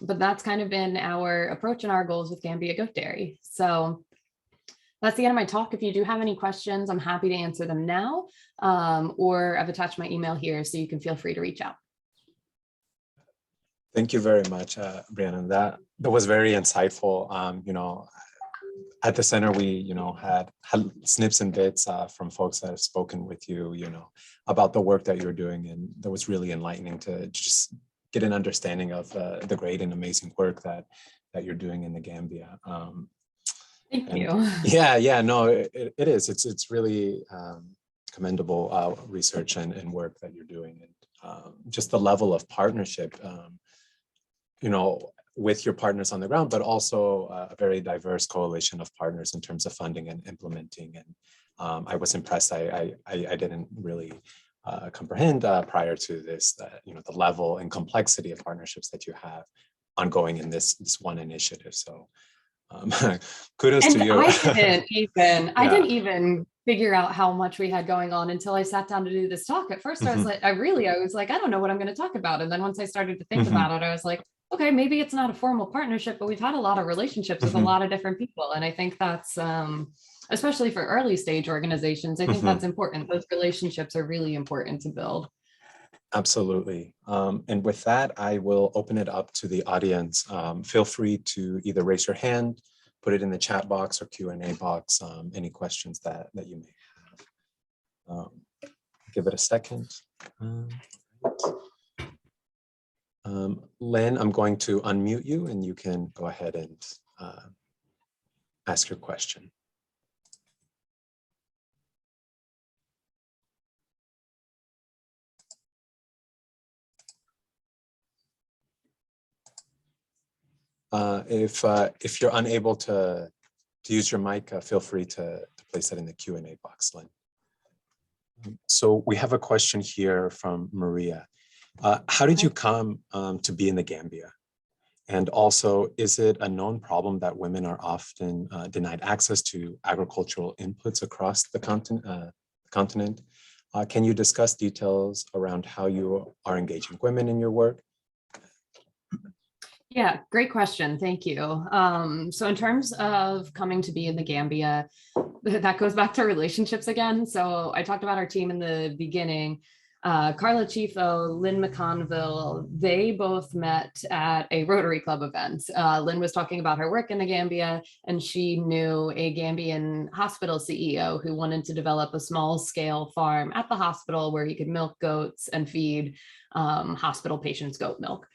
But that's kind of been our approach and our goals with Gambia Goat Dairy. So that's the end of my talk. If you do have any questions, I'm happy to answer them now, or I've attached my email here, so you can feel free to reach out. Thank you very much, Brianna. That was very insightful. At the center, we, had snips and bits from folks that have spoken with you, about the work that you're doing. And that was really enlightening to just get an understanding of the great and amazing work that you're doing in the Gambia. Thank you. Yeah, no, it is. It's really commendable research and work that you're doing. And just the level of partnership, with your partners on the ground, but also a very diverse coalition of partners in terms of funding and implementing. And I was impressed. I didn't really comprehend prior to this, the level and complexity of partnerships that you have ongoing in this one initiative. So kudos to you. I didn't even figure out how much we had going on until I sat down to do this talk. At first, I was like, I don't know what I'm going to talk about. And then once I started to think about it, I was like, okay, maybe it's not a formal partnership, but we've had a lot of relationships with a lot of different people. And I think that's, especially for early stage organizations, I think that's important. Those relationships are really important to build. Absolutely. And with that, I will open it up to the audience. Feel free to either raise your hand, put it in the chat box or Q&A box, any questions that you may have. Give it a second. Lynn, I'm going to unmute you and you can go ahead and ask your question. If you're unable to use your mic, feel free to place that in the Q&A box, Lynn. So we have a question here from Maria. How did you come to be in the Gambia? And also, is it a known problem that women are often denied access to agricultural inputs across the continent? Can you discuss details around how you are engaging women in your work? Yeah, great question. Thank you. So in terms of coming to be in the Gambia, that goes back to relationships again. So I talked about our team in the beginning. Carla Chifo, Lynn McConville, they both met at a Rotary Club event. Lynn was talking about her work in the Gambia, and she knew a Gambian hospital CEO who wanted to develop a small scale farm at the hospital where he could milk goats and feed hospital patients goat milk.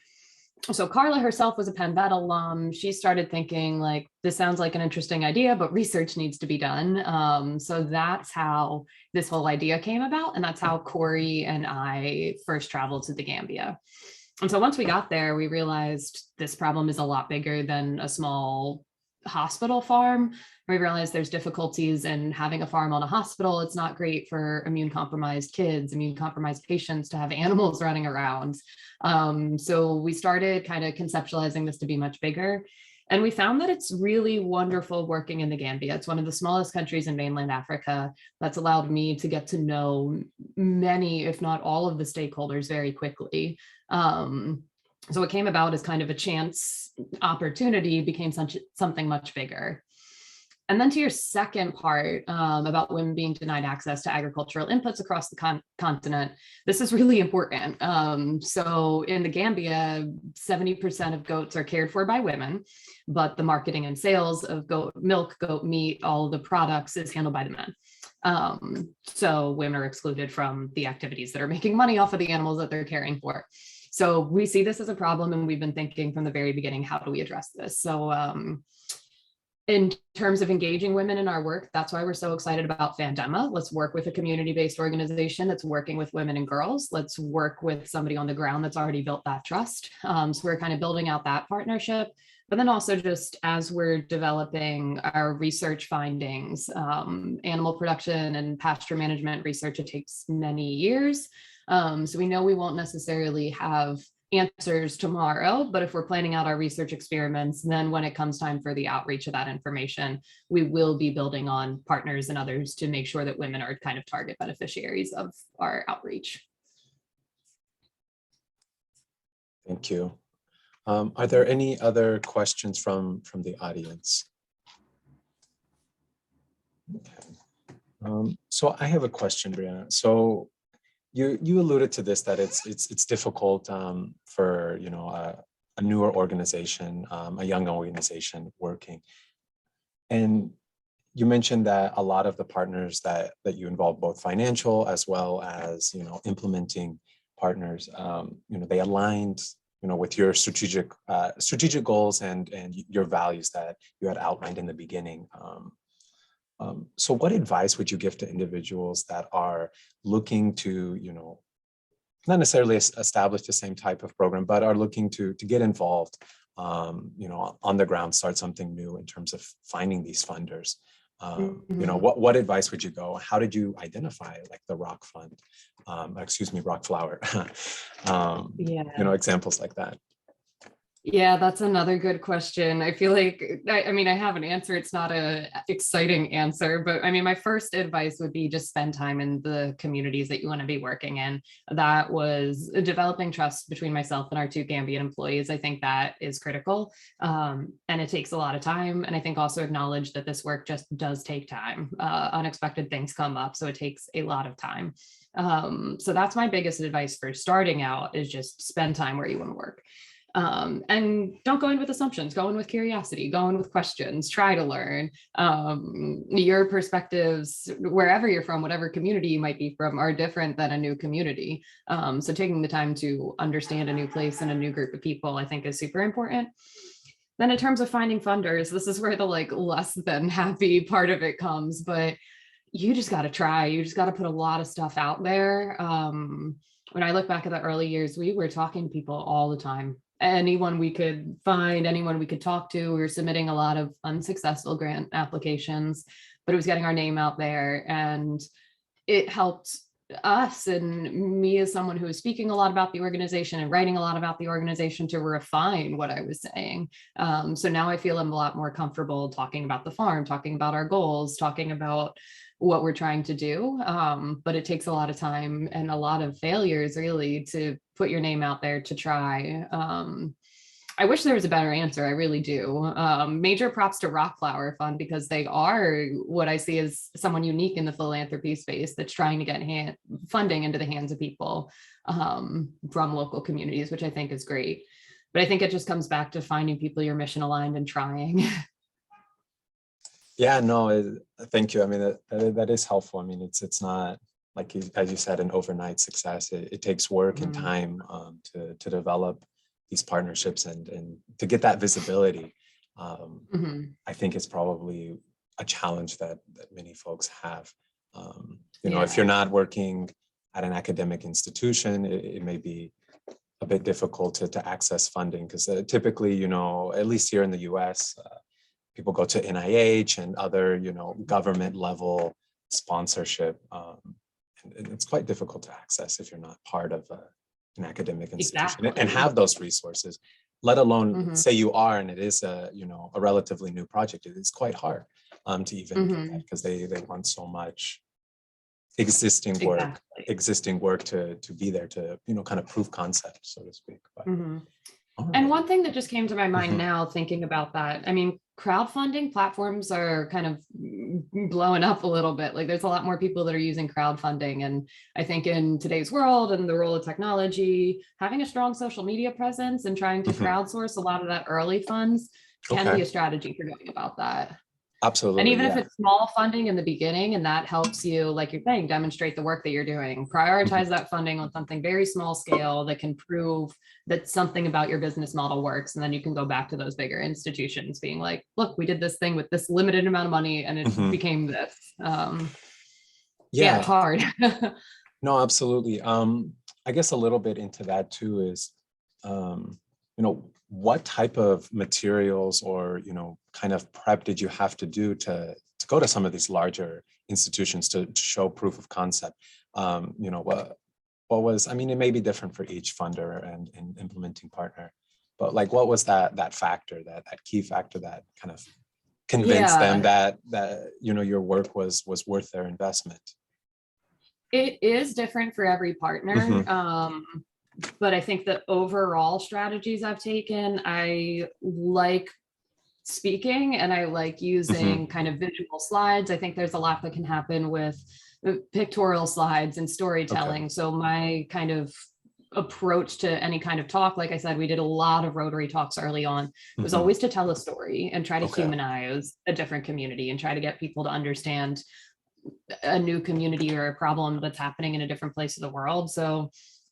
So Carla herself was a Penn Vet alum. She started thinking like, this sounds like an interesting idea, but research needs to be done. So that's how this whole idea came about. And that's how Corey and I first traveled to the Gambia. And so once we got there, we realized this problem is a lot bigger than a small hospital farm. We realized there's difficulties in having a farm on a hospital. It's not great for immune compromised kids, immune compromised patients to have animals running around. So we started kind of conceptualizing this to be much bigger. And we found that it's really wonderful working in the Gambia. It's one of the smallest countries in mainland Africa. That's allowed me to get to know many, if not all of the stakeholders very quickly. So what came about as kind of a chance opportunity became something much bigger. And then to your second part about women being denied access to agricultural inputs across the continent, this is really important. So in the Gambia, 70% of goats are cared for by women, but the marketing and sales of goat milk, goat meat, all of the products is handled by the men. So women are excluded from the activities that are making money off of the animals that they're caring for. So we see this as a problem, and we've been thinking from the very beginning, how do we address this? So in terms of engaging women in our work, that's why we're so excited about Fandema. Let's work with a community-based organization that's working with women and girls. Let's work with somebody on the ground that's already built that trust. So we're kind of building out that partnership. But then also just as we're developing our research findings, animal production and pasture management research, it takes many years. So we know we won't necessarily have answers tomorrow, but if we're planning out our research experiments, then when it comes time for the outreach of that information, we will be building on partners and others to make sure that women are kind of target beneficiaries of our outreach. Thank you. Are there any other questions from the audience? Okay. So I have a question, Brianna. So you alluded to this, that it's difficult for a newer organization, a young organization working, and you mentioned that a lot of the partners that you involve, both financial as well as implementing partners, they aligned with your strategic goals and your values that you had outlined in the beginning. So what advice would you give to individuals that are looking to, not necessarily establish the same type of program, but are looking to get involved, on the ground, start something new in terms of finding these funders? What advice would you go? How did you identify like the Rock Fund, Rock Flower, examples like that? Yeah, that's another good question. I feel like, I have an answer. It's not a exciting answer, but my first advice would be just spend time in the communities that you want to be working in. That was developing trust between myself and our two Gambian employees. I think that is critical. And it takes a lot of time. And I think also acknowledge that this work just does take time. Unexpected things come up, so it takes a lot of time. So that's my biggest advice for starting out, is just spend time where you want to work. And don't go in with assumptions, go in with curiosity, go in with questions, try to learn. Your perspectives, wherever you're from, whatever community you might be from, are different than a new community. So taking the time to understand a new place and a new group of people, I think, is super important. Then in terms of finding funders, this is where the less than happy part of it comes, but you just got to try. You just got to put a lot of stuff out there. When I look back at the early years, we were talking to people all the time. Anyone we could find, anyone we could talk to. We were submitting a lot of unsuccessful grant applications, but it was getting our name out there, and it helped us and me, as someone who was speaking a lot about the organization and writing a lot about the organization, to refine what I was saying. So now I feel I'm a lot more comfortable talking about the farm, talking about our goals, talking about what we're trying to do. But it takes a lot of time and a lot of failures, really, to put your name out there to try. I wish there was a better answer. I really do. Major props to Rock Flower Fund, because they are what I see as someone unique in the philanthropy space that's trying to get funding into the hands of people from local communities, which I think is great. But I think it just comes back to finding people you're mission aligned and trying. Yeah, no, thank you. That is helpful. It's not, like as you said, an overnight success. It takes work and time to develop these partnerships and to get that visibility. I think it's probably a challenge that many folks have. If you're not working at an academic institution, it may be a bit difficult to access funding, because typically, at least here in the US, people go to NIH and other, government level sponsorship. And it's quite difficult to access if you're not part of an academic institution. Exactly. And have those resources. let alone Mhm. say you are, and it is a, a relatively new project. It is quite hard to even get that, Mhm. because they want so much existing Exactly. work to be there to, kind of prove concept, so to speak. But Mhm. all And right. one thing that just came to my mind Mhm. now, thinking about that, I mean, crowdfunding platforms are kind of blowing up a little bit. Like there's a lot more people that are using crowdfunding. And I think in today's world and the role of technology, having a strong social media presence and trying to Mhm. crowdsource a lot of that early funds can Okay. be a strategy for going about that. And Absolutely. even if Yeah. it's small funding in the beginning and that helps you, like you're saying, demonstrate the work that you're doing, Mhm. prioritize that funding on something very small scale that can prove that something about your business model works. And then you can go back to those bigger institutions being like, look, we did this thing with this limited amount of money and it Mhm. became this. Yeah, it's Yeah. hard. No, absolutely. I guess a little bit into that too is, what type of materials or, kind of prep did you have to do to go to some of these larger institutions to show proof of concept? What was, I mean, it may be different for each funder and implementing partner, but like, what was that factor, that key factor that kind of convinced them Yeah, that your work was worth their investment? it is different for every partner. Hmm. But I think the overall strategies I've taken, I like speaking and I like Hmm. using kind of visual slides. I think there's a lot that can happen with pictorial slides and Okay. storytelling. So my kind of approach to any kind of talk, like I said, we did a lot of Rotary talks early on. It was Hmm. always to tell a story and try to Okay. humanize a different community and try to get people to understand a new community or a problem that's happening in a different place of the world. So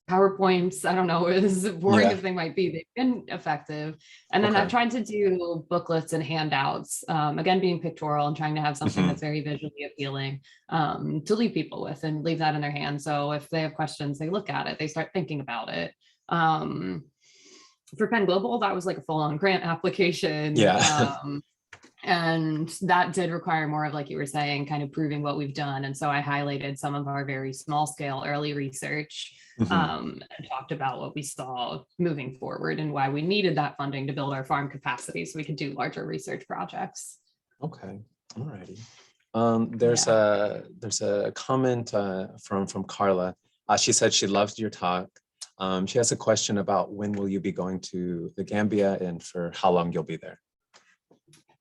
PowerPoints, I don't know, as boring Yeah. as they might be, they've been effective. And then I've Okay. tried to do booklets and handouts, again, being pictorial and trying to have something Hmm. that's very visually appealing to leave people with and leave that in their hands. So if they have questions, they look at it, they start thinking about it. For Penn Global, that was like a full-on grant application. Yeah. And that did require more of, like you were saying, kind of proving what we've done. And so I highlighted some of our very small scale early research, Hmm. and talked about what we saw moving forward and why we needed that funding to build our farm capacity so we could do larger research projects. Okay. All righty. Yeah. There's a comment from Carla. She said she loves your talk. She has a question about when will you be going to the Gambia and for how long you'll be there.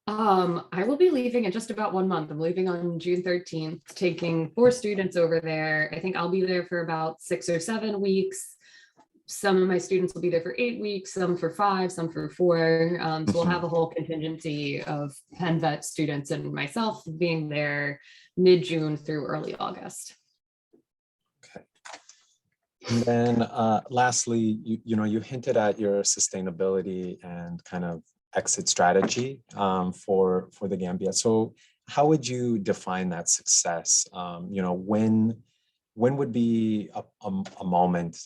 I will be leaving in just about 1 month. I'm leaving on June 13th, taking 4 students over there. I think I'll be there for about 6 or 7 weeks. Some of my students will be there for 8 weeks, some for 5, some for 4. So we'll Mhm. have a whole contingency of Penn Vet students and myself being there mid-June through early August. Okay. And then lastly, you hinted at your sustainability and kind of exit strategy for the Gambia. So how would you define that success? When would be a moment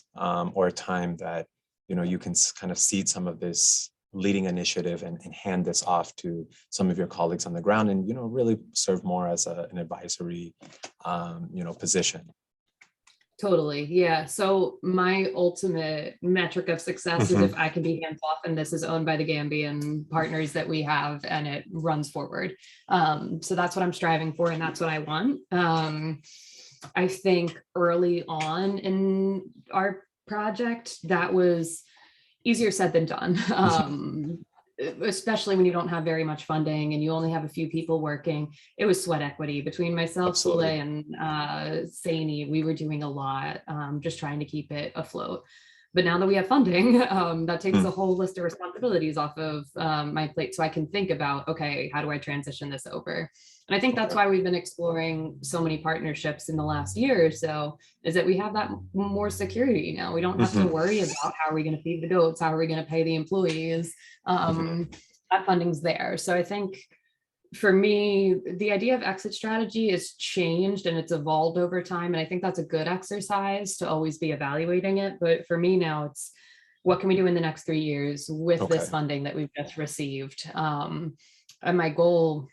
or a time that you can kind of seed some of this leading initiative and hand this off to some of your colleagues on the ground and really serve more as an advisory position? Totally. Yeah. So my ultimate metric of success is if Hmm. I can be hands off and this is owned by the Gambian partners that we have and it runs forward. So that's what I'm striving for and that's what I want. I think early on in our project, that was easier said than done. Especially when you don't have very much funding and you only have a few people working. It was sweat equity between myself, Sule, Absolutely. and Saini. We were doing a lot, just trying to keep it afloat. But now that we have funding, that takes a Mm. whole list of responsibilities off of my plate. So I can think about, okay, how do I transition this over? And I think that's Okay. why we've been exploring so many partnerships in the last year or so, is that we have that more security now. We don't have to Hmm. worry about how are we going to feed the goats, how are we going to pay the employees. Hmm. That funding's there. So I think for me, the idea of exit strategy has changed and it's evolved over time. And I think that's a good exercise to always be evaluating it. But for me now, it's what can we do in the next 3 years with this Okay. funding that we've just received? And my goal,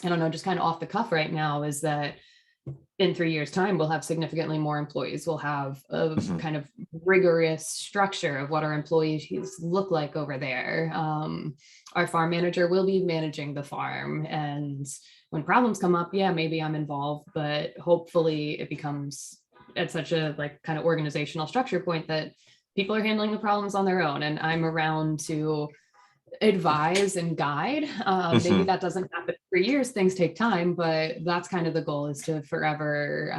I don't know, just kind of off the cuff right now, is that in 3 years' time, we'll have significantly more employees. We'll have a Mhm. kind of rigorous structure of what our employees look like over there. Our farm manager will be managing the farm, and when problems come up, yeah, maybe I'm involved, but hopefully it becomes at such a like kind of organizational structure point that people are handling the problems on their own, and I'm around to advise and guide. Maybe Mhm. that doesn't happen for years, things take time, but that's kind of the goal, is to forever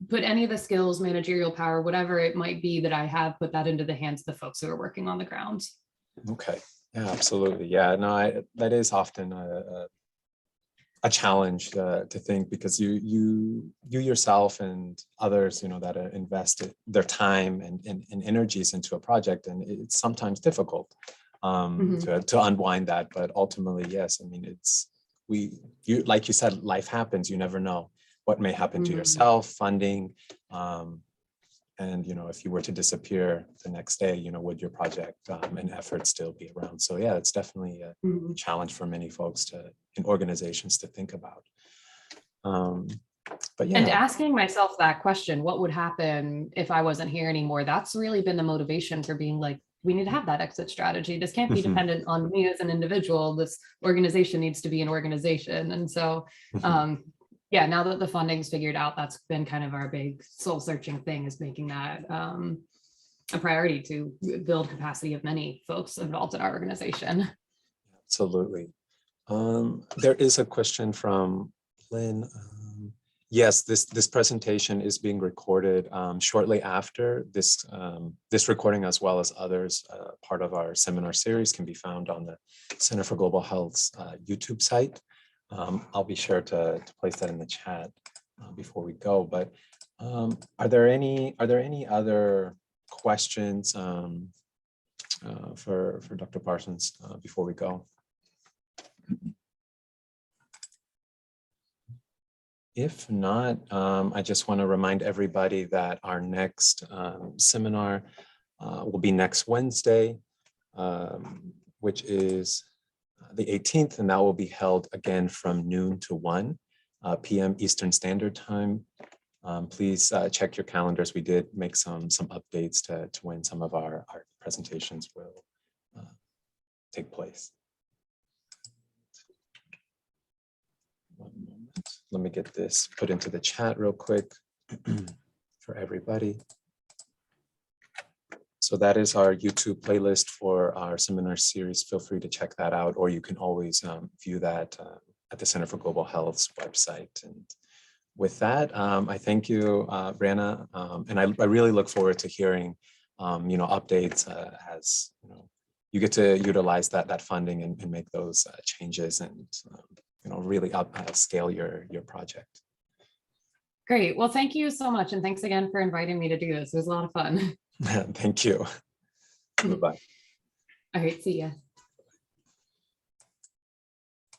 put any of the skills, managerial power, whatever it might be that I have, put that into the hands of the folks who are working on the ground. Okay. Yeah, absolutely. Yeah, no, that is often a challenge to think, because you yourself and others, that invest their time and energies into a project, and it's sometimes difficult Mhm. to unwind that. But ultimately, yes, I mean, you like you said, life happens. You never know what may happen to Mhm. yourself, funding, and if you were to disappear the next day, would your project and effort still be around? So yeah, it's definitely a Mhm. challenge for many folks in organizations to think about. Um, but And yeah. asking myself that question, what would happen if I wasn't here anymore? That's really been the motivation for being like, we need to have that exit strategy. This can't be Mhm, dependent on me as an individual. This organization needs to be an organization. And so, mhm. um, yeah, now that the funding's figured out, that's been kind of our big soul searching thing, is making that a priority to build capacity of many folks involved in our organization. Absolutely. There is a question from Lynn. Yes, this presentation is being recorded shortly after this recording, as well as others. Part of our seminar series can be found on the Center for Global Health's YouTube site. I'll be sure to place that in the chat before we go. But are there any other questions for Dr. Parsons before we go? If not, I just want to remind everybody that our next seminar will be next Wednesday, which is the 18th, and that will be held again from noon to 1 p.m. Eastern Standard Time. Please check your calendars. We did make some updates to when some of our presentations will take place. One moment. Let me get this put into the chat real quick for everybody. So that is our YouTube playlist for our seminar series. Feel free to check that out, or you can always view that at the Center for Global Health's website. And with that, I thank you, Brianna, and I really look forward to hearing, updates as you get to utilize that funding and make those changes, and really scale your project. Great. Well, thank you so much. And thanks again for inviting me to do this. It was a lot of fun. Thank you. Bye-bye. All right. See ya.